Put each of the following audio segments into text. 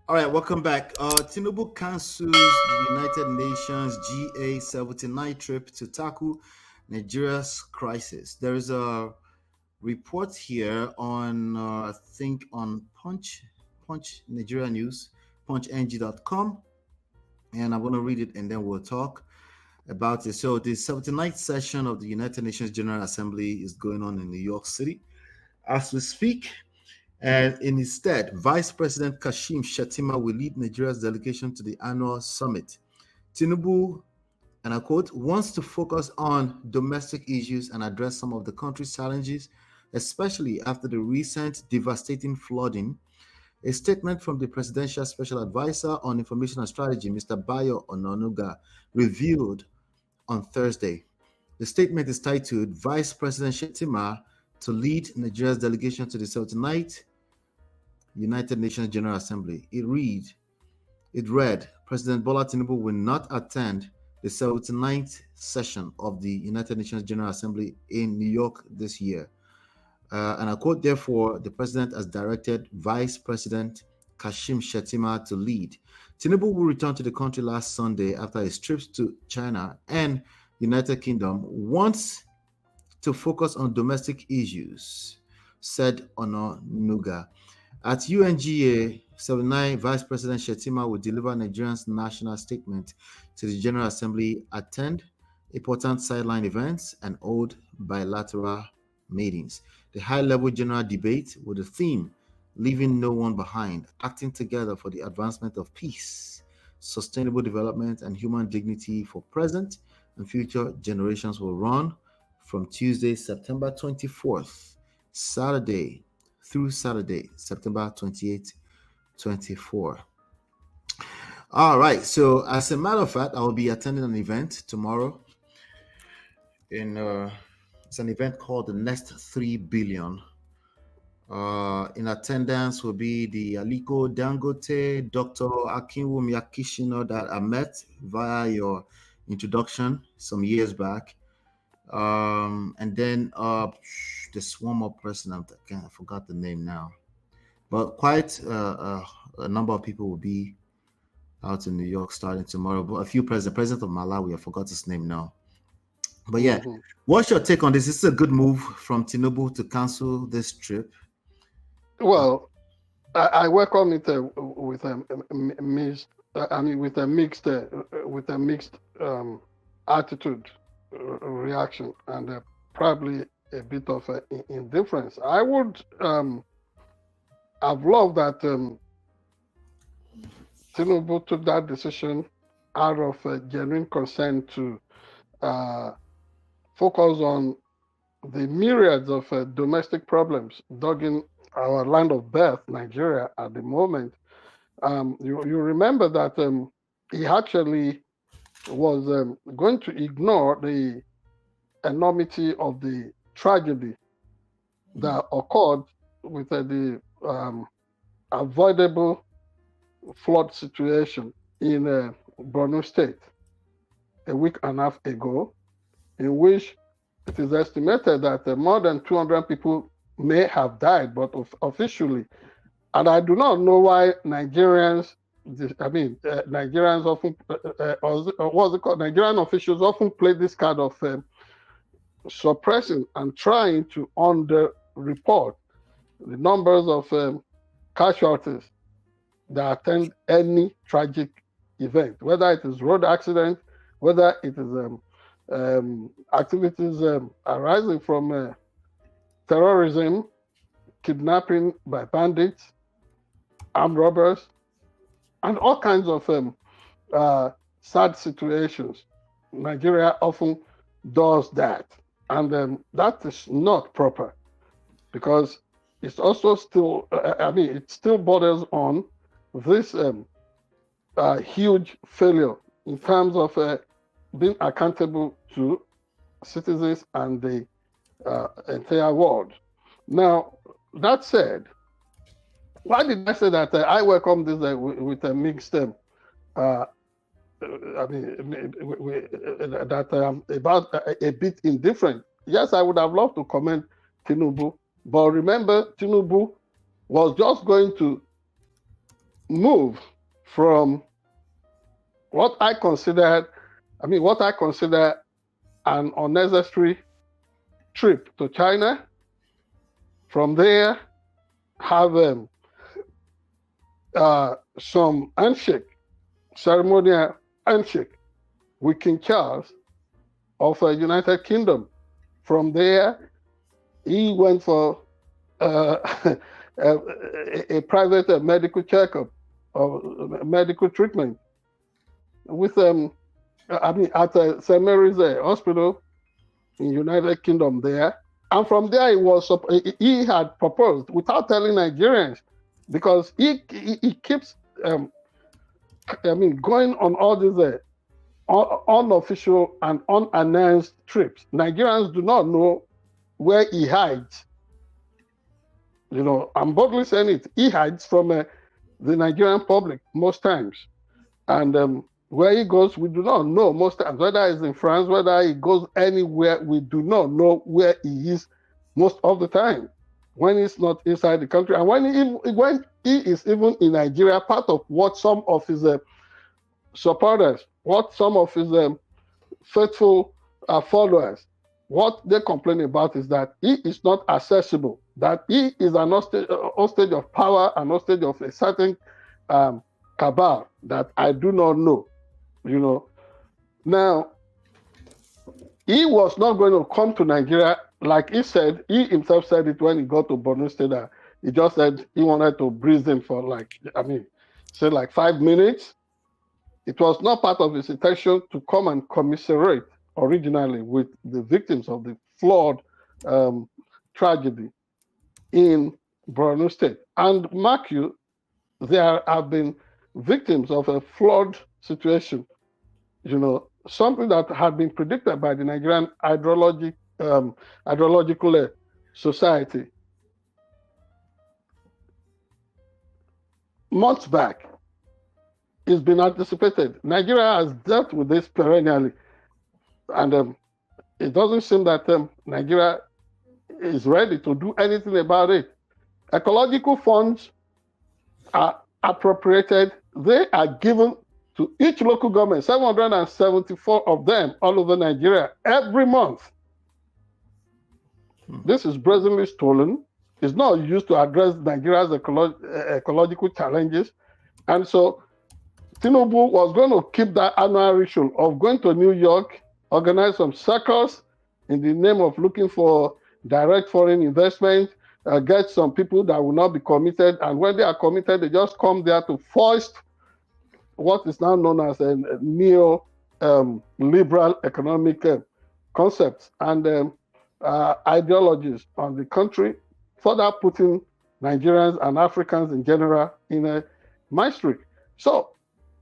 All right, welcome back. Tinubu cancels the United Nations GA79 trip to tackle Nigeria's crisis. There is a report here on, I think, on Punch Nigeria News, punchng.com, and I'm going to read it and then we'll talk about it. So, the 79th session of the United Nations General Assembly is going on in New York City as we speak. And in his stead, Vice President Kashim Shettima will lead Nigeria's delegation to the annual summit. Tinubu, and I quote, wants to focus on domestic issues and address some of the country's challenges, especially after the recent devastating flooding. A statement from the Presidential Special Advisor on Information and Strategy, Mr. Bayo Ononuga, revealed on Thursday. The statement is titled, Vice President Shettima to lead Nigeria's delegation to the 79th United Nations General Assembly. It read, President Bola Tinubu will not attend the 79th session of the United Nations General Assembly in New York this year. And I quote, therefore, the president has directed Vice President Kashim Shettima to lead. Tinubu will return to the country last Sunday after his trips to China and United Kingdom, wants to focus on domestic issues, said Ononuga. At UNGA79, Vice President Shettima will deliver Nigeria's national statement to the General Assembly, attend important sideline events, and hold bilateral meetings. The high-level general debate with the theme, Leaving No One Behind, acting together for the advancement of peace, sustainable development, and human dignity for present and future generations will run from Tuesday, September 24th, Saturday, through Saturday, September 28th, 24. All right. So, as a matter of fact, I will be attending an event tomorrow. It's an event called the Next 3 Billion. In attendance will be the Aliko Dangote, Dr. Akinwumi Akishino that I met via your introduction some years back. And then there's one more person. I forgot the name now, but quite a number of people will be out in New York starting tomorrow. But a few president of Malawi, I forgot his name now. But yeah, what's your take on this? This is a good move from Tinubu to cancel this trip. Well, I welcome it with a mixed. With a mixed attitude. Reaction and probably a bit of indifference. I would have loved that Tinubu took that decision out of genuine concern to focus on the myriads of domestic problems dogging our land of birth, Nigeria, at the moment. You remember that he actually was going to ignore the enormity of the tragedy that occurred with the avoidable flood situation in Borno State a week and a half ago, in which it is estimated that more than 200 people may have died, but officially, and I do not know why Nigerians often, what's it called? Nigerian officials often play this kind of suppressing and trying to under-report the numbers of casualties that attend any tragic event, whether it is road accident, whether it is activities arising from terrorism, kidnapping by bandits, armed robbers, and all kinds of sad situations. Nigeria often does that, and that is not proper, because it's also still, it still borders on this huge failure in terms of being accountable to citizens and the entire world. Now, that said, why did I say that I welcome this with a mixed that about a bit indifferent? Yes, I would have loved to commend Tinubu, but remember, Tinubu was just going to move from what I consider an unnecessary trip to China. From there, have some ceremonial handshake with King Charles of the United Kingdom. From there, he went for a private medical checkup or medical treatment with at St. Mary's Hospital in United Kingdom there. And from there, he had proposed without telling Nigerians, because he keeps going on all these unofficial and unannounced trips. Nigerians do not know where he hides. I'm boldly saying it. He hides from the Nigerian public most times. And where he goes, we do not know most times. Whether he's in France, whether he goes anywhere, we do not know where he is most of the time when he's not inside the country. And when he is even in Nigeria, part of what some of his supporters, what some of his faithful followers, what they complain about is that he is not accessible, that he is an hostage of power, an hostage of a certain cabal that I do not know. Now, he was not going to come to Nigeria, like he said. He himself said it when he got to Borno State. He just said he wanted to breathe in for 5 minutes. It was not part of his intention to come and commiserate originally with the victims of the flood tragedy in Borno State. And mark you, there have been victims of a flood situation, something that had been predicted by the Nigerian Hydrological Society months back. It's been anticipated. Nigeria has dealt with this perennially, and it doesn't seem that Nigeria is ready to do anything about it. Ecological funds are appropriated. They are given to each local government, 774 of them all over Nigeria every month. This is brazenly stolen. It's not used to address Nigeria's ecological challenges. And so Tinubu was going to keep that annual ritual of going to New York, organize some circles in the name of looking for direct foreign investment, get some people that will not be committed. And when they are committed, they just come there to foist what is now known as a neo-liberal economic concepts and ideologies on the country, further putting Nigerians and Africans in general in a misery. So,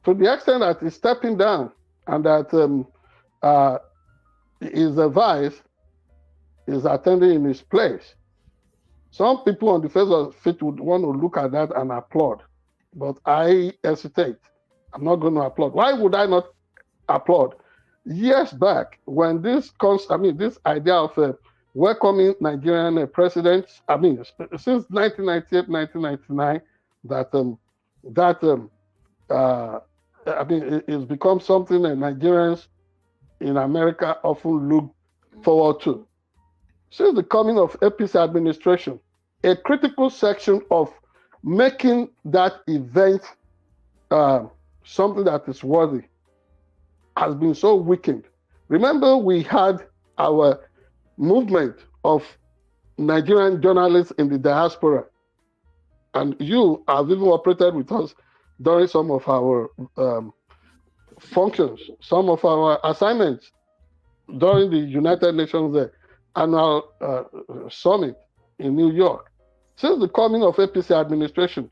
to the extent that he's stepping down and that his advice is attending in his place, some people on the face of it would want to look at that and applaud. But I hesitate. I'm not going to applaud. Why would I not applaud? Years back, when this idea of welcoming Nigerian presidents, since 1998, 1999, it's become something that Nigerians in America often look forward to. Since the coming of APC administration, a critical section of making that event something that is worthy has been so weakened. Remember, we had our movement of Nigerian journalists in the diaspora, and you have even operated with us during some of our functions, some of our assignments during the United Nations annual summit in New York. Since the coming of APC administration,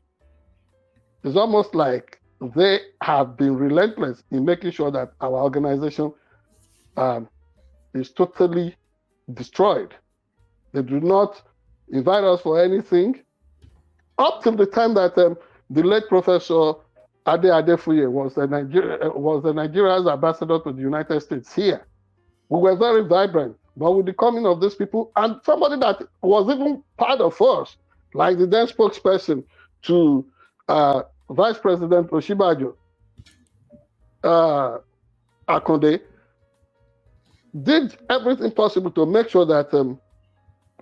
it's almost like they have been relentless in making sure that our organization is totally destroyed. They do not invite us for anything. Up till the time that the late Professor Ade Adefuye was the Nigeria's ambassador to the United States here, we were very vibrant. But with the coming of these people, and somebody that was even part of us, like the then spokesperson to Vice President Oshibajo Akonde did everything possible to make sure that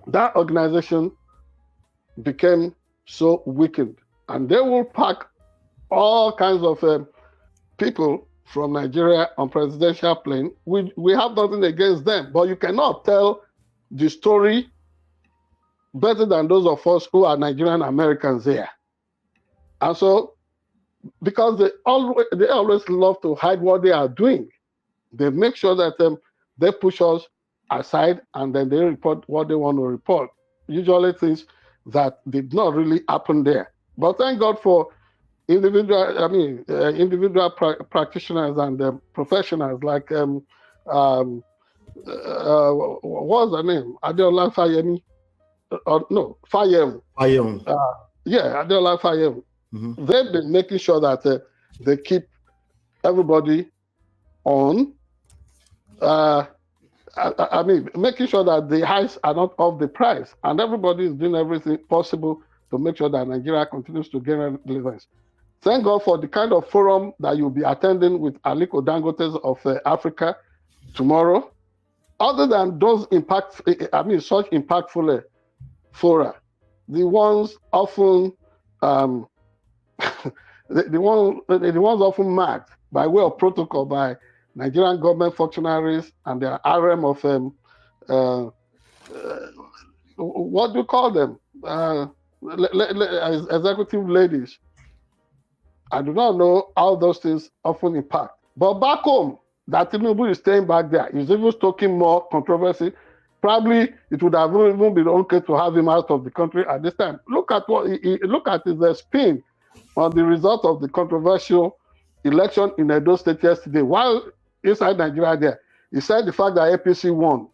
that organization became so weakened. And they will pack all kinds of people from Nigeria on presidential plane. We have nothing against them, but you cannot tell the story better than those of us who are Nigerian Americans here. And so, because they always love to hide what they are doing, they make sure that they push us aside and then they report what they want to report. Usually things that did not really happen there. But thank God for individual practitioners and professionals like what's her name? Adeola Fayemi. Fayem. Fayem. Adeola Fayem. Mm-hmm. They've been making sure that they keep everybody on. Making sure that the highs are not off the price, and everybody is doing everything possible to make sure that Nigeria continues to gain relevance. Thank God for the kind of forum that you'll be attending with Aliko Dangote of Africa tomorrow. Other than those such impactful fora, the ones often the ones often marked by way of protocol by Nigerian government functionaries and their RM of what do you call them? Executive ladies. I do not know how those things often impact. But back home, that Tinubu is staying back there. He's even stoking more controversy. Probably it would have even been okay to have him out of the country at this time. Look at his spin on the result of the controversial election in Edo State yesterday. While inside Nigeria there, he said the fact that APC won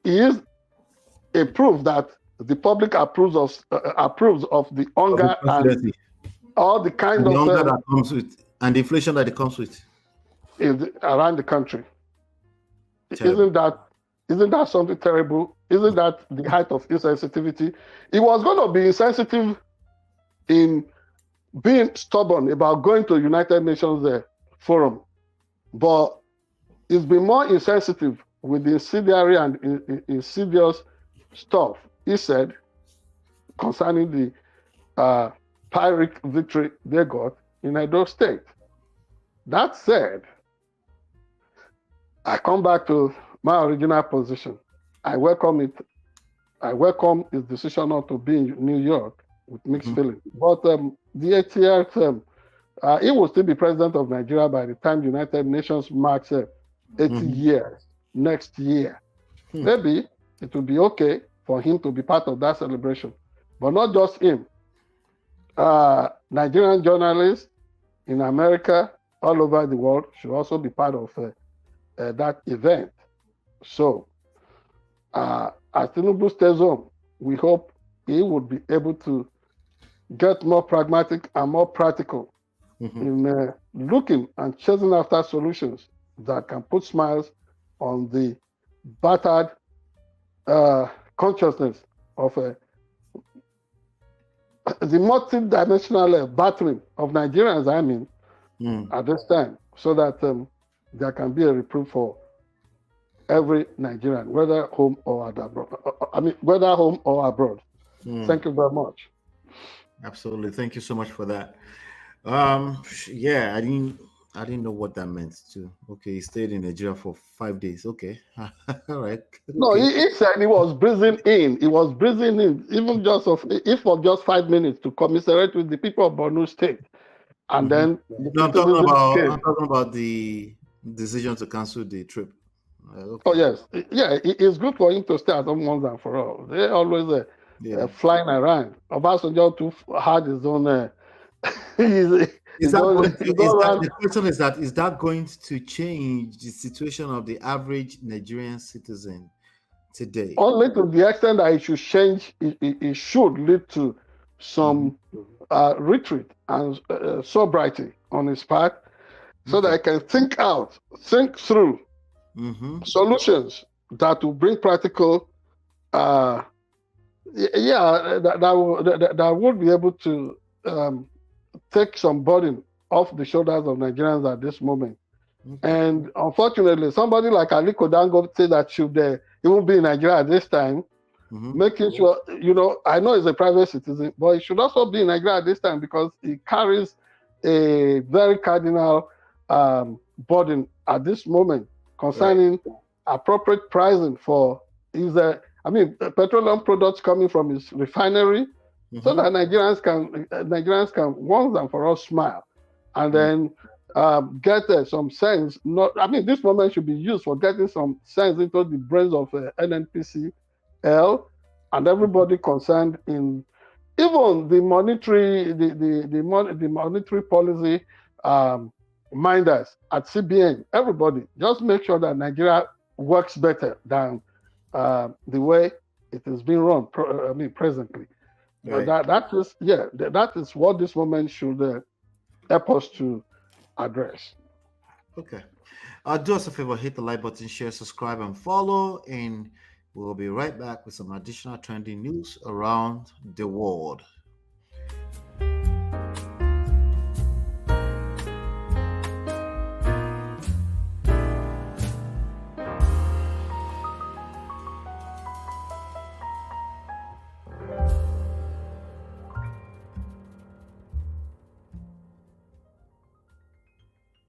is a proof that the public approves of the UNGA and all the kind of that comes with and the inflation that it comes with around the country. Terrible. Isn't that something terrible? Isn't that the height of insensitivity? He was going to be insensitive in being stubborn about going to United Nations forum, but it's been more insensitive with the incendiary and insidious stuff he said concerning the Pyrrhic victory they got in Edo State. That said, I come back to my original position. I welcome it. I welcome his decision not to be in New York with mixed feelings. But the ATF, he will still be president of Nigeria by the time the United Nations marks 80 years next year. Maybe it will be okay for him to be part of that celebration. But not just him. Nigerian journalists in America, all over the world, should also be part of that event. So, as Tinubu stays home, we hope he would be able to get more pragmatic and more practical in looking and chasing after solutions that can put smiles on the battered consciousness of the multi-dimensional battering of Nigerians, at this time, so that there can be a reprieve for every Nigerian, whether home or abroad. Whether home or abroad. Thank you very much. Absolutely, thank you so much for that. I didn't know what that meant too. Okay, he stayed in Nigeria for 5 days. Okay, all right. No, he said he was breathing in. He was breathing in, even if for just 5 minutes, to commiserate with the people of Borno State, and then. I'm talking about the decision to cancel the trip. Okay. Oh yes, it's good for him to stay at home once and for all. They're always flying around. Obasanjo too had his own. The question is that going to change the situation of the average Nigerian citizen today? Only to the extent that it should change. It should lead to some retreat and sobriety on his part, so that I can think through solutions that will bring practical. That would be able to um, take some burden off the shoulders of Nigerians at this moment. Okay. And unfortunately, somebody like Aliko Dangote that should even be in Nigeria at this time, making sure, I know he's a private citizen, but he should also be in Nigeria at this time because he carries a very cardinal burden at this moment concerning appropriate pricing for his, petroleum products coming from his refinery, so that Nigerians can once and for all smile, and then get some sense. This moment should be used for getting some sense into the brains of NNPCL and everybody concerned in even the monetary policy minders at CBN. Everybody just make sure that Nigeria works better than the way it is being run presently. But that is what this moment should help us to address. Okay. Do us a favor, hit the like button, share, subscribe, and follow, and we'll be right back with some additional trending news around the world.